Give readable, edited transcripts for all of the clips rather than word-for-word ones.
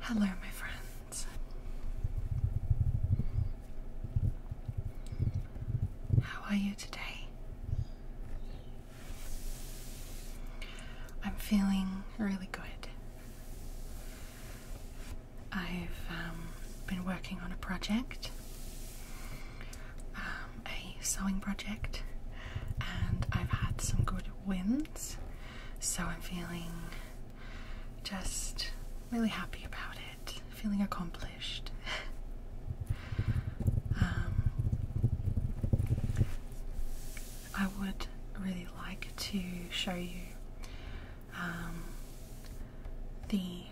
Hello, my friends. How are you today? I'm feeling really good. I've been working on a project, a sewing project, and I've had some good wins, so I'm feeling just really happy about it, feeling accomplished. I would really like to show you the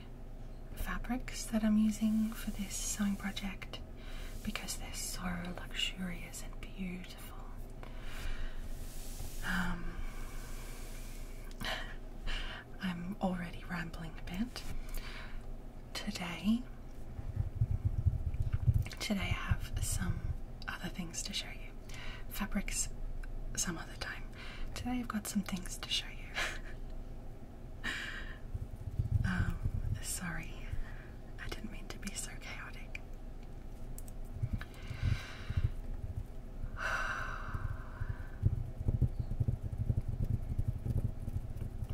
fabrics that I'm using for this sewing project because they're so luxurious and beautiful. I'm already rambling a bit. Today I have some other things to show you. Fabrics some other time. Today I've got some things to show you. Sorry, I didn't mean to be so chaotic.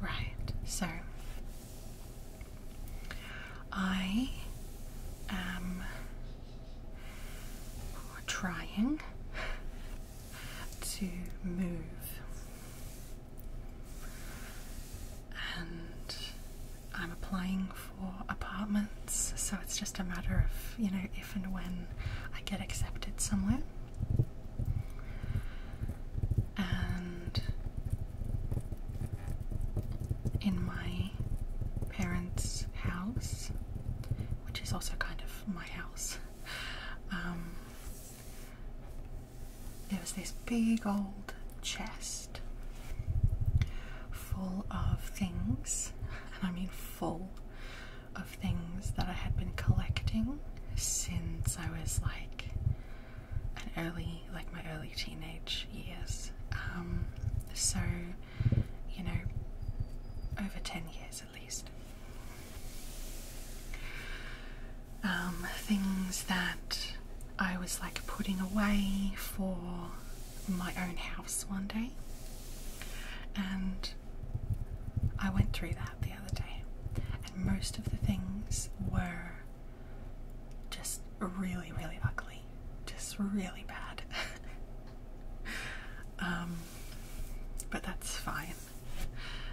Right, so I am trying to move, and I'm applying for apartments, so it's just a matter of, you know, if and when I get accepted somewhere. And in my parents' house, which is also kind of my house, there was this big old chest full of things, and I mean full of things that I had been collecting since I was like my early teenage years. So, you know, over 10 years at least. Things that I was like putting away for my own house one day, and I went through that the other day, and most of the things were just really, really ugly, just really bad. But that's fine.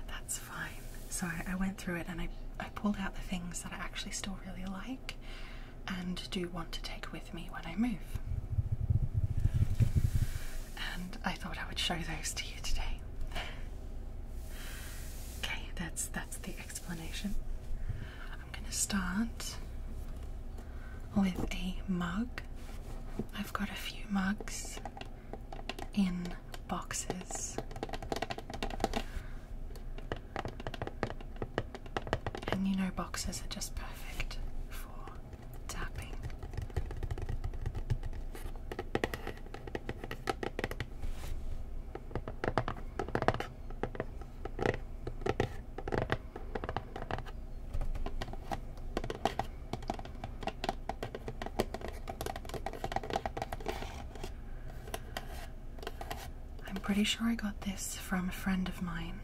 That's fine. So I went through it, and I pulled out the things that I actually still really like and do want to take with me when I move. And I thought I would show those to you today. Okay, that's the explanation. I'm gonna start with a mug. I've got a few mugs in boxes. And you know, boxes are just perfect for tapping. I'm pretty sure I got this from a friend of mine.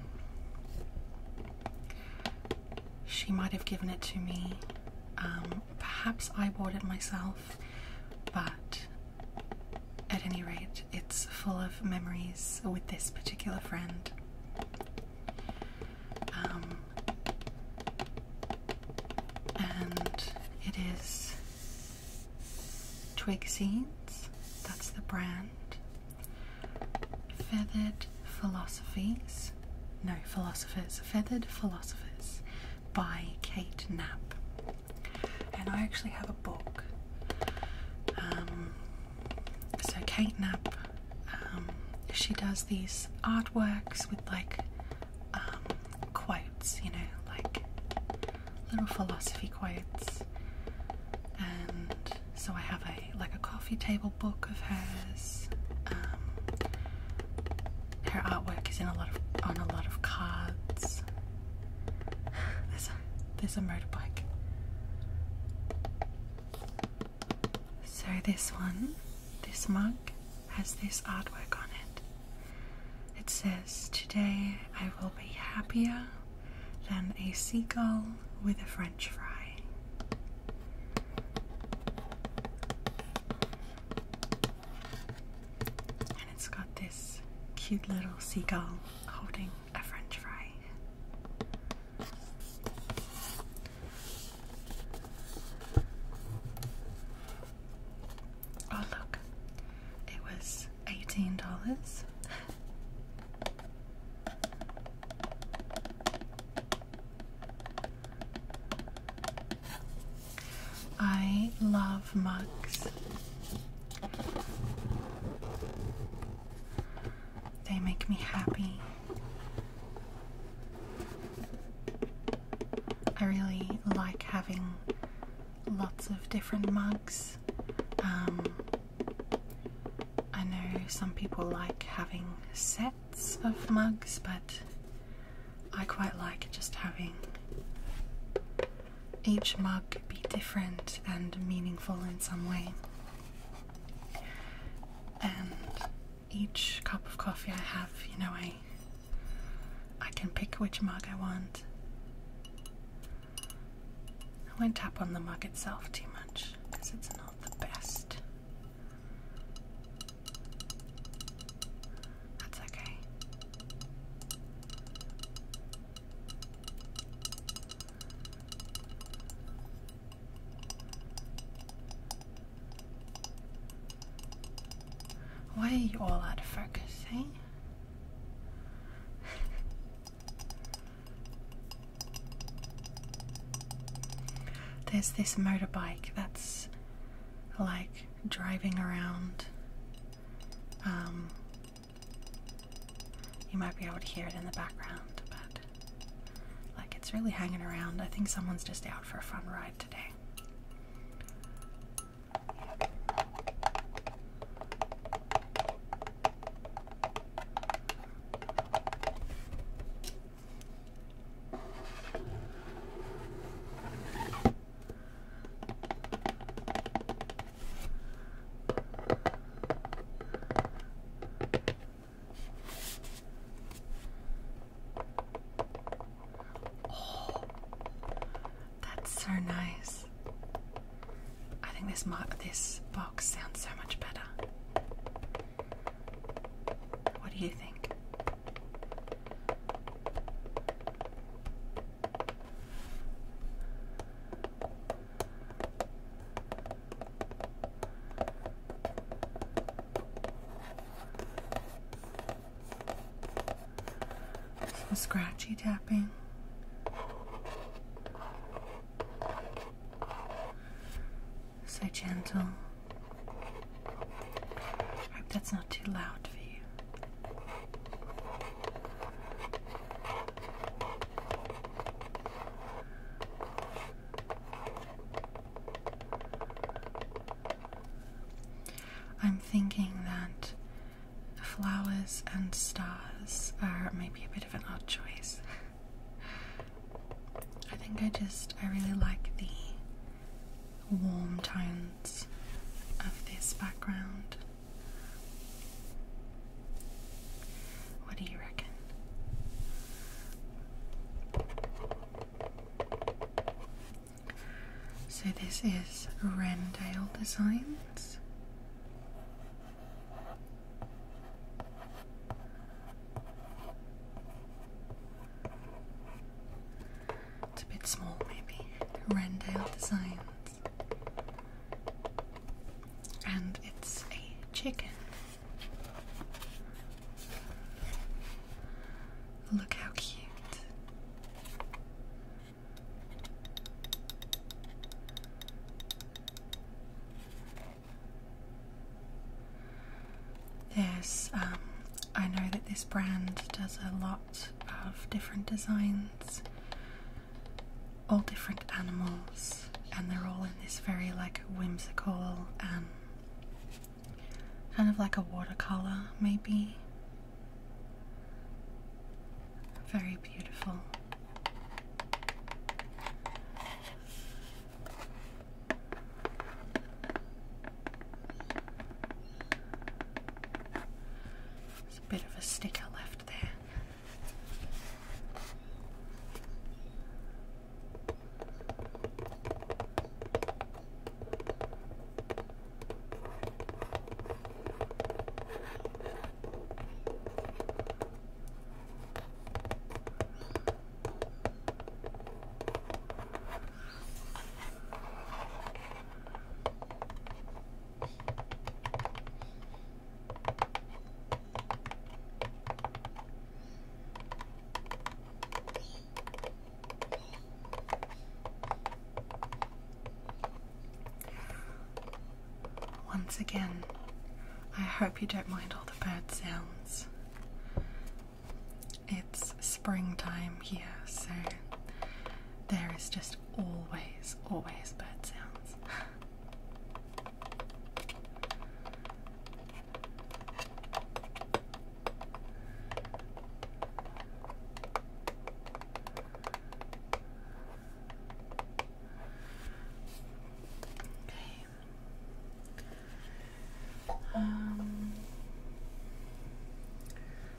She might have given it to me, perhaps I bought it myself, but at any rate, it's full of memories with this particular friend. And it is Twigseeds, that's the brand. Feathered Philosophers by Kate Knapp. And I actually have a book. So Kate Knapp, she does these artworks with like quotes, you know, like little philosophy quotes. And so I have a coffee table book of hers. Her artwork is on a lot of cards. There's a motorbike. this mug has this artwork on it. It says, "Today I will be happier than a seagull with a French fry." And it's got this cute little seagull holding a French fry. Oh look, it was $18. I love mugs. They make me happy. I really like having lots of different mugs. I know some people like having sets of mugs, but I quite like just having each mug be different and meaningful in some way. And each cup of coffee I have, you know, I can pick which mug I want. I won't tap on the mug itself too much because it's not the best. That's okay. Why are you all out of focus, eh? There's this motorbike that's like driving around. You might be able to hear it in the background, but like it's really hanging around. I think someone's just out for a fun ride today. So nice. I think this box sounds so much better. What do you think? Some scratchy tapping. So gentle. I hope that's not too loud for you. I'm thinking that flowers and stars are maybe a bit of an odd choice. I think I really like the warm tones of this background. What do you reckon? So this is Rendale Designs. It's a bit small maybe. Rendale Designs. And it's a chicken. Look how cute. There's, I know that this brand does a lot of different designs, all different animals, and they're all in this very like whimsical and kind of like a watercolor maybe. Very beautiful. once again, I hope you don't mind all the bird sounds. It's springtime here, so there is just always bird sounds.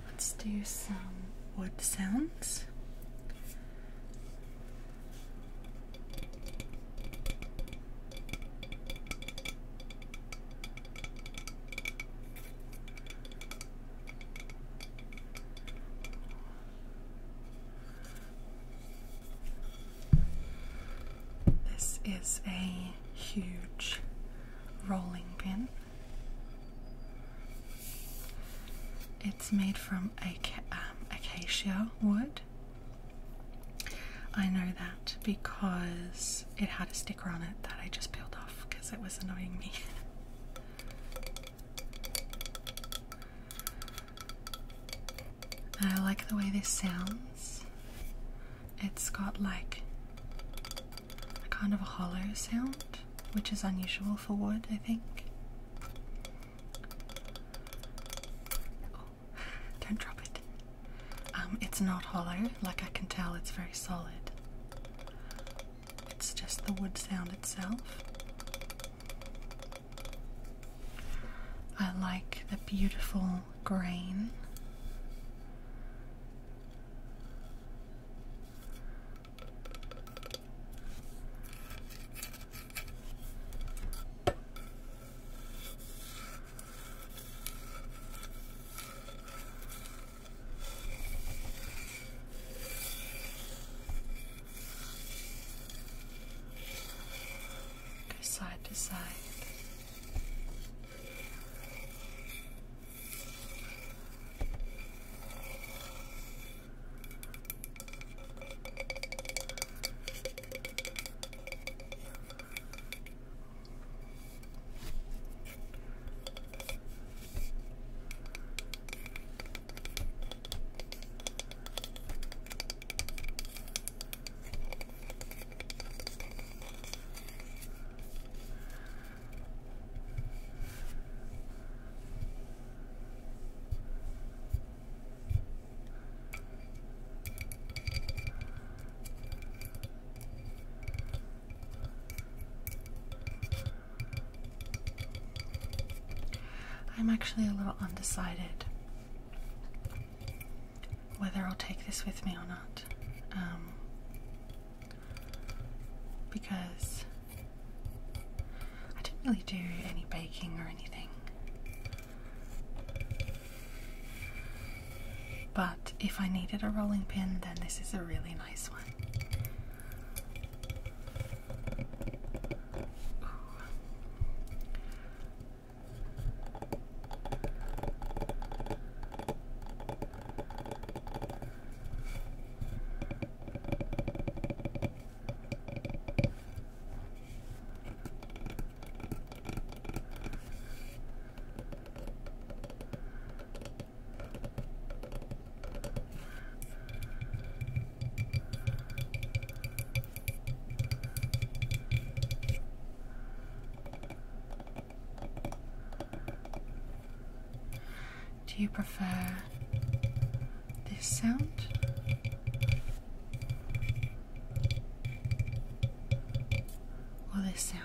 Let's do some wood sounds. This is a huge rolling pin. It's made from acacia wood. I know that because it had a sticker on it that I just peeled off because it was annoying me. I like the way this sounds. It's got like a kind of a hollow sound, which is unusual for wood, I think. Don't drop it. It's not hollow, like I can tell it's very solid. It's just the wood sound itself. I like the beautiful grain. Side to side. I'm actually a little undecided whether I'll take this with me or not, because I didn't really do any baking or anything, but if I needed a rolling pin, then this is a really nice one. Do you prefer this sound or this sound?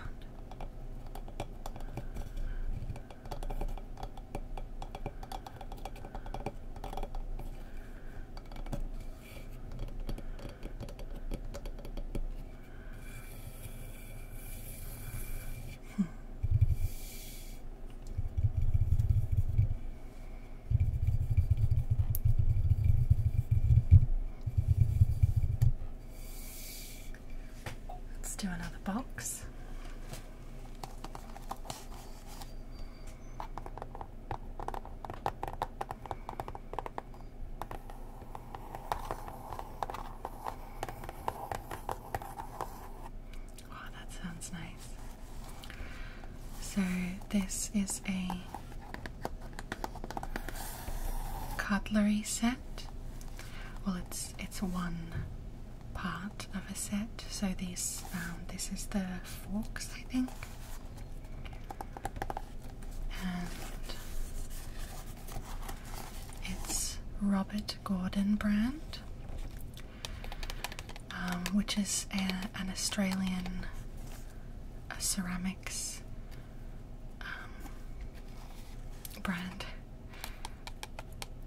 Do another box. So this is a cutlery set. Well, it's one part of a set. So this is the forks, I think, and it's Robert Gordon brand, which is an Australian ceramics brand.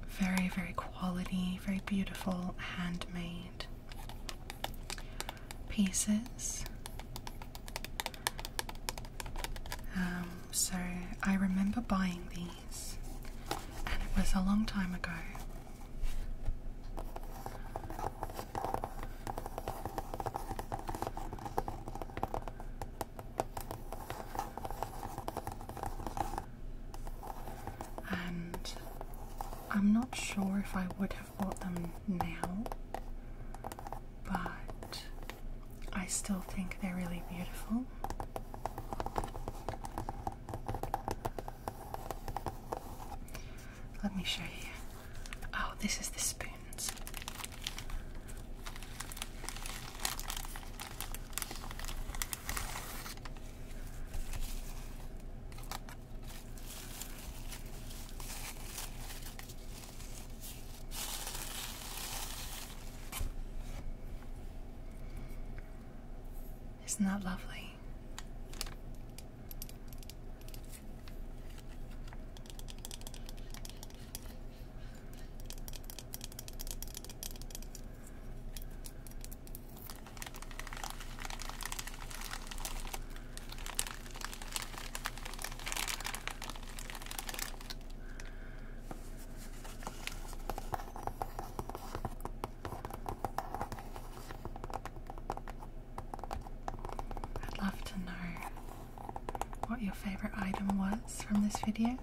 Very, very quality, very beautiful, handmade pieces. So I remember buying these, and it was a long time ago. And I'm not sure if I would have bought them now, but I still think they're really beautiful. Let me show you. Oh, this is the spoons. Isn't that lovely? I'd love to know what your favourite item was from this video.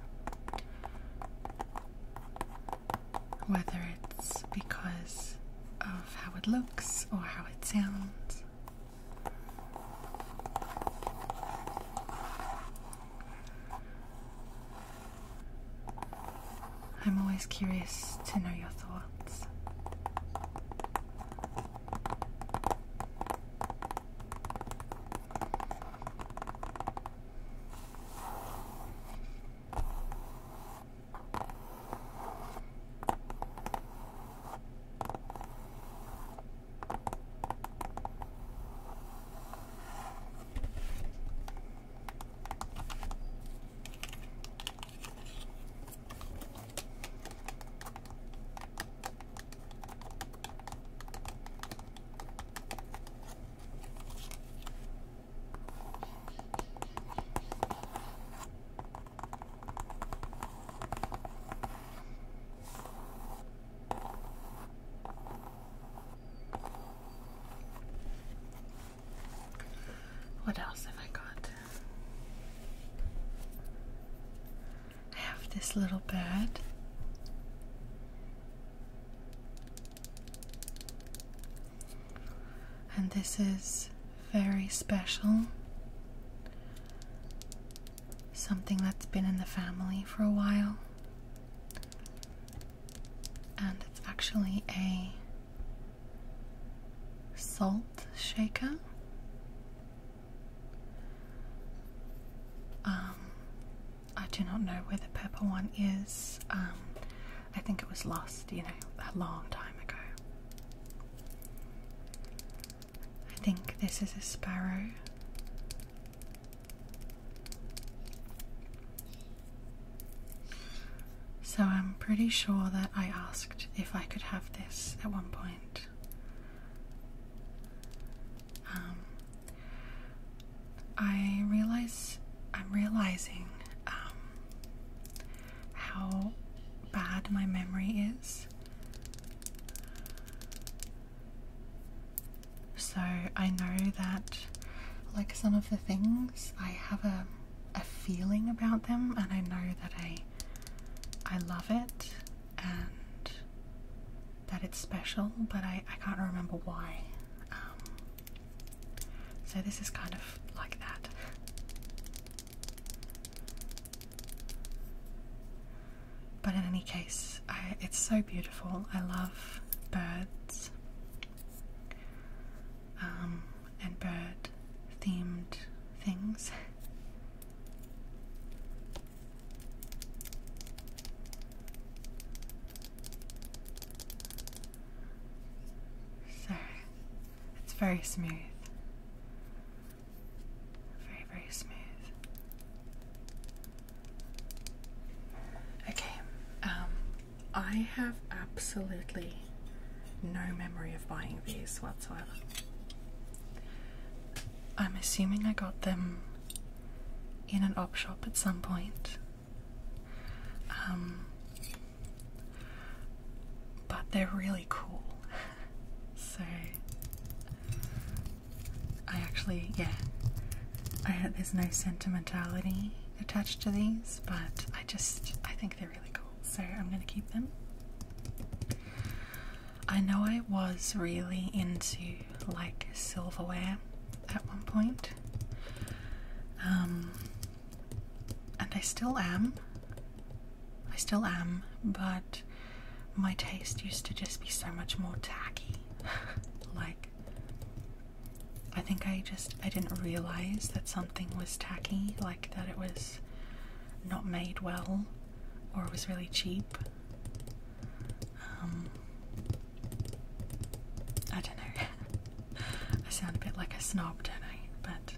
Whether it's because of how it looks or how it sounds. I'm always curious to know your thoughts. What else have I got? I have this little bird. And this is very special. Something that's been in the family for a while. And it's actually a salt shaker. I do not know where the pepper one is. I think it was lost, you know, a long time ago. I think this is a sparrow. So I'm pretty sure that I asked if I could have this at one point. I'm realizing how bad my memory is. So I know that, like, some of the things, I have a feeling about them, and I know that I love it and that it's special, but I can't remember why. So this is kind of like that. But in any case, it's so beautiful. I love birds and bird themed things. So it's very smooth. Very, very smooth. Okay, I have absolutely no memory of buying these whatsoever. I'm assuming I got them in an op shop at some point. But they're really cool. So I actually, yeah, there's no sentimentality attached to these, but I think they're really cool, so I'm gonna keep them. I know I was really into like silverware at one point, and I still am, but my taste used to just be so much more tacky. Like, I think I didn't realize that something was tacky, like that it was not made well or it was really cheap. I don't know. I sound a bit like a snob, don't I? But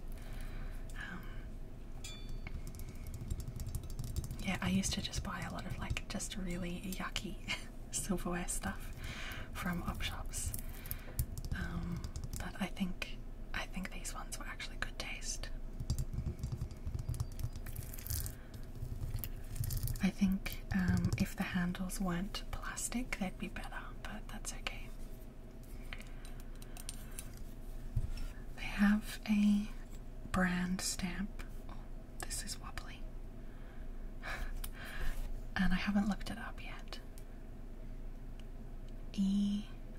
yeah, I used to just buy a lot of like just really yucky silverware stuff from op shops. But I think these ones were actually good taste. I think if the handles weren't plastic, they'd be better, but that's okay. They have a brand stamp. Oh, this is wobbly. And I haven't looked it up yet.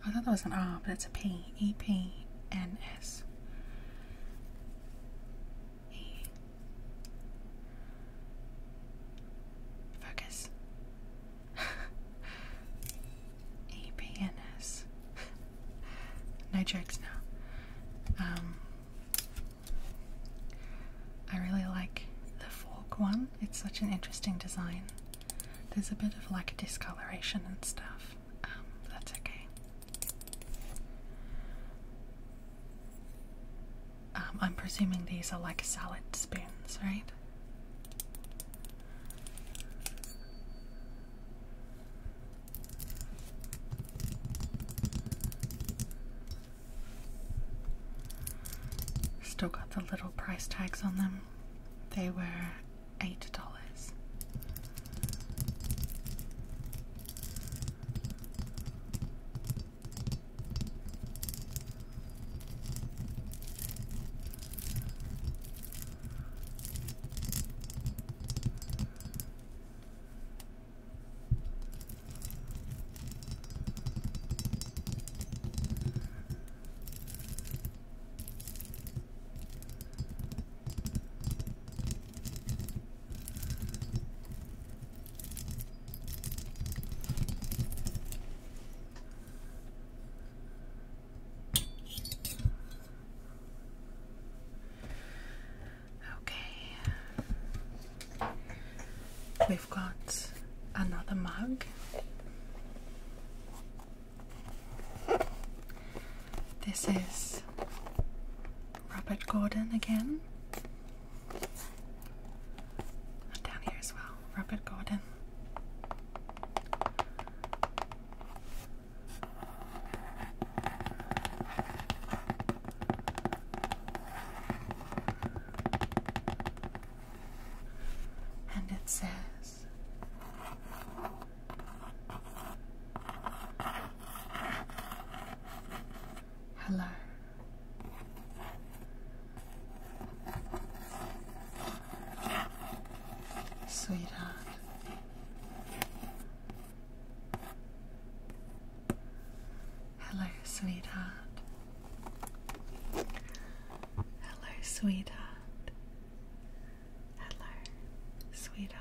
I thought that was an R, but it's a P. EPNS. Focus. EPNS. No jokes now. I really like the fork one. It's such an interesting design. There's a bit of like discoloration and stuff. That's okay. I'm presuming these are like salad spoons, right? Still got the little price tags on them. They were $8. We've got another mug. This is Robert Gordon again. And down here as well, Robert Gordon. And it says, hello. Sweetheart. Hello, sweetheart. Hello, sweetheart. Hello, sweetheart.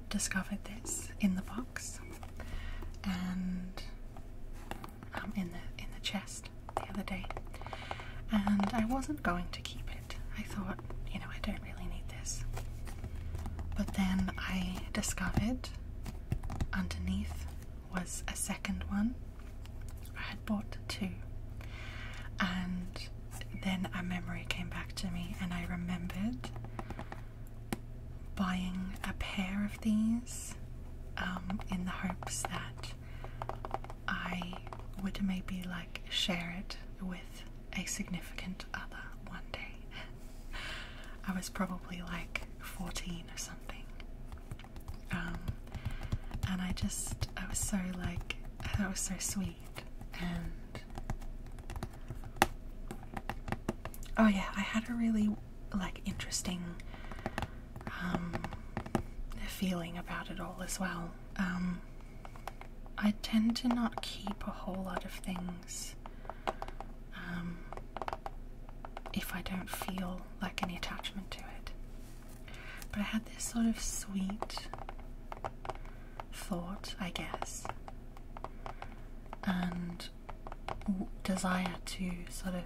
discovered this in the box and in the chest the other day, and I wasn't going to keep it. I thought, you know, I don't really need this. But then I discovered underneath was a second one. I had bought two, and then a memory came back to me, and I remembered buying a pair of these in the hopes that I would maybe like share it with a significant other one day. I was probably like 14 or something, and I was so like, that was so sweet. And oh yeah, I had a really like interesting feeling about it all as well. I tend to not keep a whole lot of things if I don't feel like any attachment to it. But I had this sort of sweet thought, I guess, and desire to sort of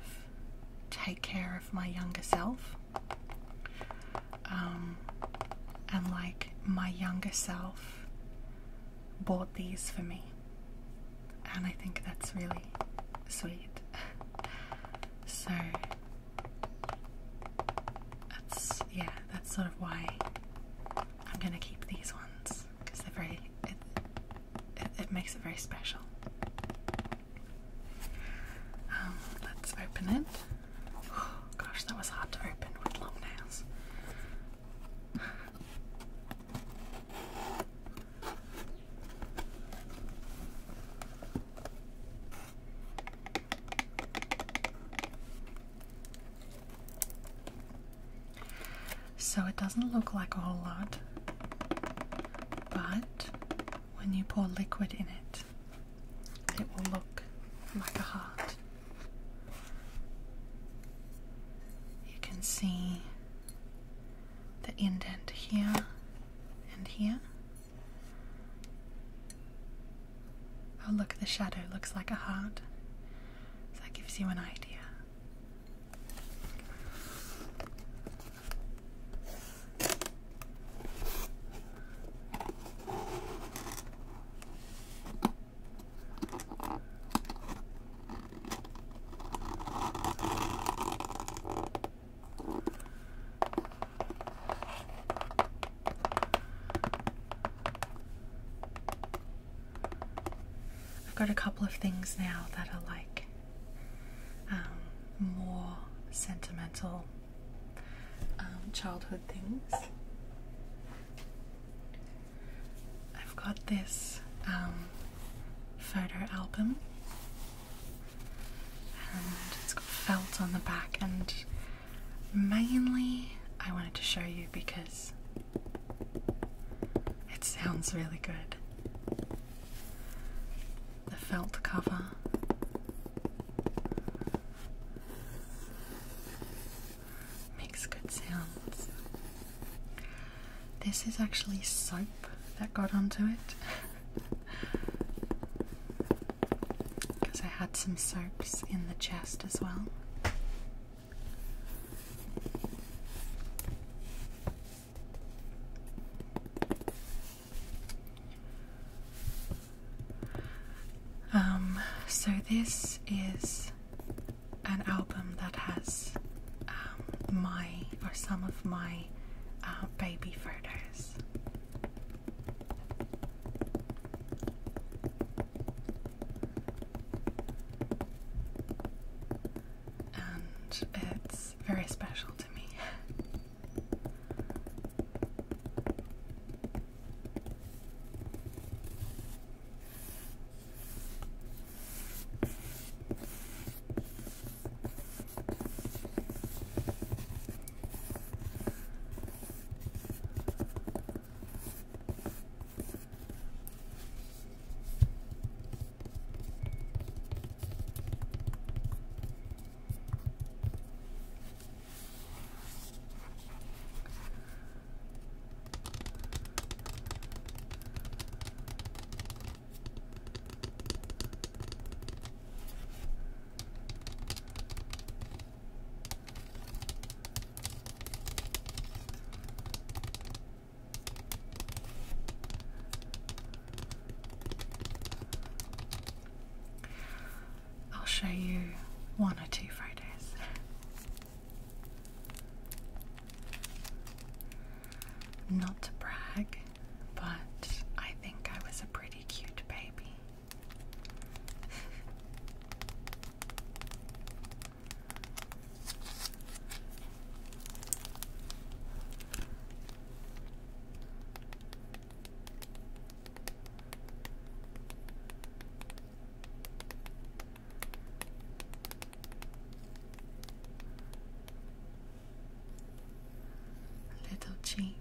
take care of my younger self. And like my younger self bought these for me, and I think that's really sweet. So that's sort of why I'm gonna keep these ones, because they're very, it makes it very special. Let's open it. Oh, gosh, that was hard to open with long nails. So it doesn't look like a whole lot, but when you pour liquid in it, it will look like a heart. You can see the indent here and here. Oh look, the shadow looks like a heart. So that gives you an idea. I've got a couple of things now that are like more sentimental childhood things. I've got this photo album, and it's got felt on the back, and mainly I wanted to show you because it sounds really good. The felt cover makes good sounds. This is actually soap that got onto it because I had some soaps in the chest as well. So this is an album that has some of my baby photos. And it's very special to me. not to brag, but I think I was a pretty cute baby. Little cheeks.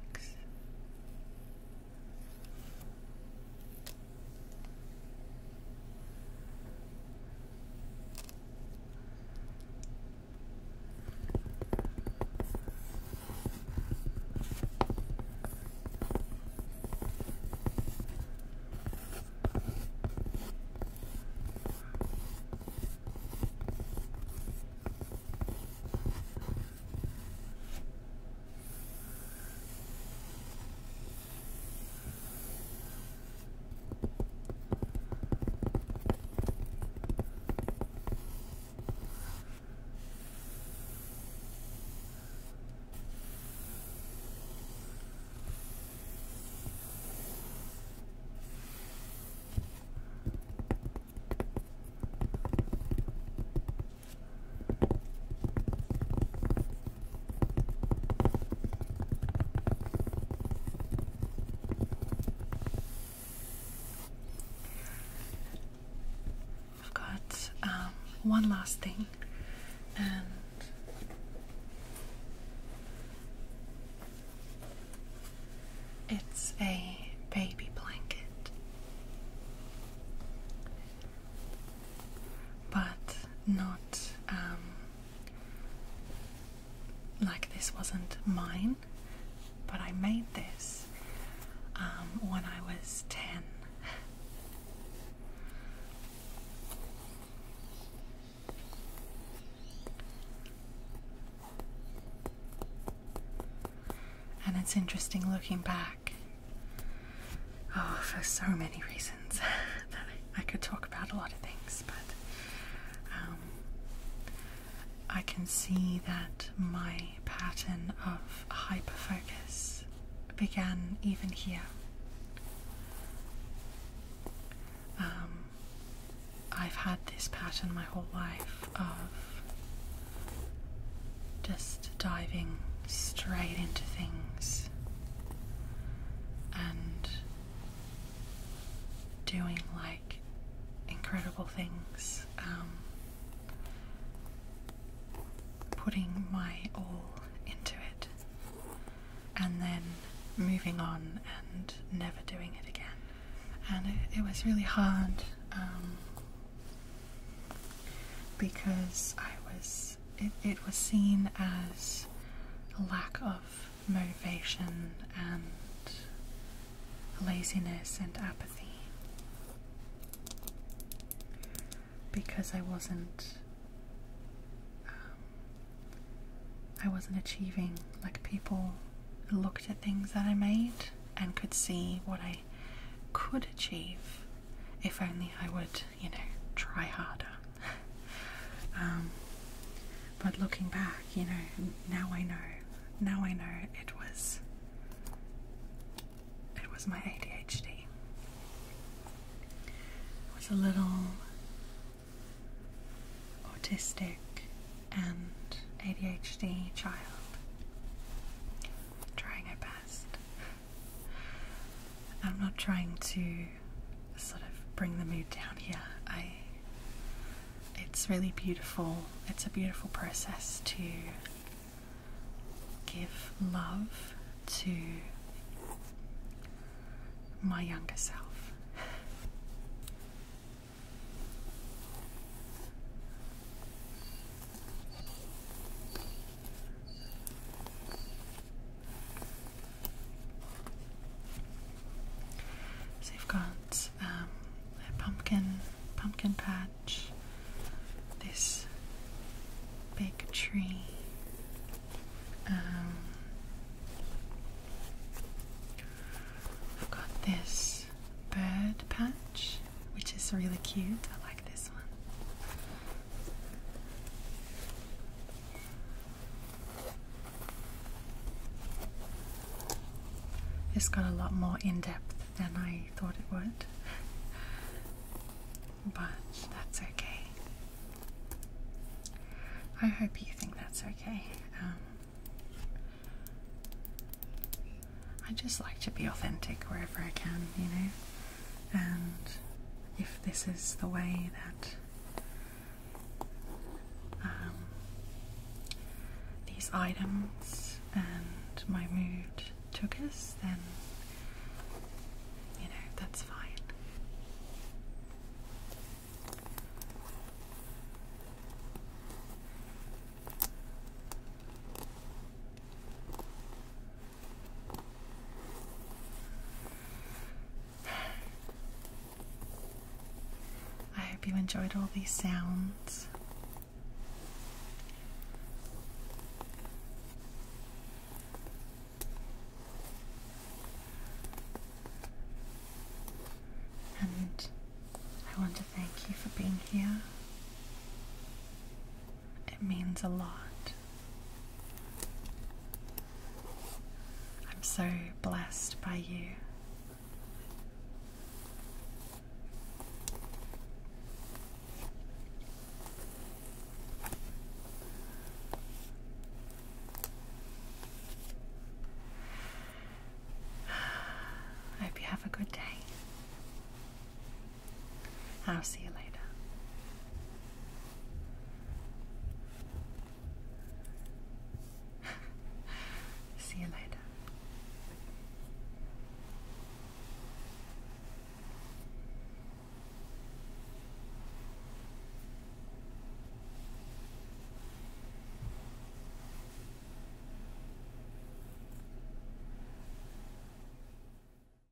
One last thing, and it's a baby blanket, but not like this wasn't mine, but I made this when I was 10. And it's interesting looking back, for so many reasons that I could talk about a lot of things, but I can see that my pattern of hyperfocus began even here. I've had this pattern my whole life of just diving straight into things and doing like incredible things, putting my all into it and then moving on and never doing it again. And it was really hard because it was seen as a lack of motivation and laziness and apathy, because I wasn't achieving. Like, people looked at things that I made and could see what I could achieve if only I would, try harder. But looking back, now I know it was my ADHD. I was a little autistic and ADHD child, trying my best. I'm not trying to sort of bring the mood down here. It's really beautiful. It's a beautiful process to give love to my younger self. So you've got a pumpkin patch, this big tree, I've got this bird patch, which is really cute. I like this one. This got a lot more in depth than I thought it would, but that's okay. I hope you think that's okay. I just like to be authentic wherever I can, you know, and if this is the way that these items and my mood took us, then, you know, that's fine. I hope you enjoyed all these sounds. And I want to thank you for being here. It means a lot. I'm so blessed by you. I hope you have a good day. I'll see you later.